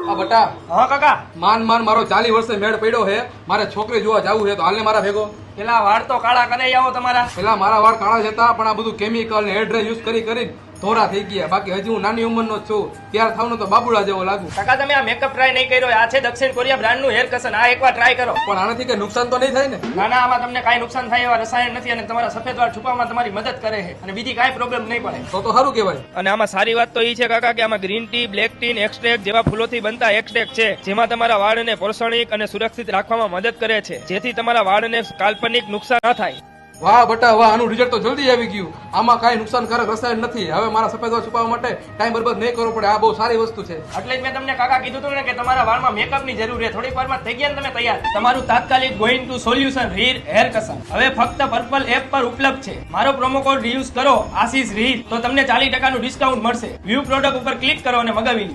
આ બટા હા કાકા. માન મારો 40 વર્ષે મેળ પડ્યો હે. મારે છોકરી જોવા જાવું છે તો હાલને મારા ભેગો. પેલા વાળ તો કાળા કરાઈ આવો તમારા. પેલા મારા વાળ કાળા જ હતા પણ આ બધું કેમિકલ ને હેર ડ્રાય યુઝ કરી ધોરા થઈ ગયા. બાકી હજી હું નાની ઉંમરનો જ છું. ત્યાર થાવનો તો બાબુડા જેવો લાગુ. કાકા તમે આ મેકઅપ ટ્રાય નહીં કર્યો. આ છે દક્ષિણ કોરિયા બ્રાન્ડનું હેર કસન. આ એકવાર ટ્રાય કરો. પણ આનાથી કઈ નુકસાન તો નહીં થાય ને? ના ના, આમાં તમને કાંઈ નુકસાન થાય એવા રસાયણ નથી અને તમારા સફેદ વાળ છુપાવવામાં તમારી મદદ કરે છે અને બીજી કાંઈ પ્રોબ્લેમ નહીં પડે. તો સારું કહેવાય. અને આમાં સારી વાત તો એ છે કાકા કે આમાં green tea, black tea, extract જેવા ફૂલોથી બનતા એક્સટ્રેક્ટ છે જેમાં તમારા વાળને પોષણિક અને સુરક્ષિત રાખવામાં મદદ કરે છે જેથી તમારા વાળને કાલ્પનિક નુકસાન ન થાય. વાહ બટા વાહ, આનું રિઝલ્ટ તો જલ્દી આવી ગયું. આમાં કાંઈ નુકસાનકારક રસાયણ નથી. હવે મારા સફેદ વાળ છુપાવવા માટે ટાઈમ બરબાદ નહીં કરવો પડે. આ બહુ સારી વસ્તુ છે. એટલે જ મેં તમને કાકા કીધું હતું ને કે તમારા વાળમાં મેકઅપની જરૂર છે. થોડીક વારમાં થઈ ગયા ને તમે તૈયાર. તમારું તાત્કાલિક ગોઈંગ ટુ સોલ્યુશન રીર હેર કસન હવે ફક્ત પર્પલ એપ પર ઉપલબ્ધ છે. મારો પ્રોમો કોડ યુઝ કરો આશીષ રીર તો તમને 40% ડિસ્કાઉન્ટ મળશે. વ્યૂ પ્રોડક્ટ ઉપર ક્લિક કરો અને મગાવી લો.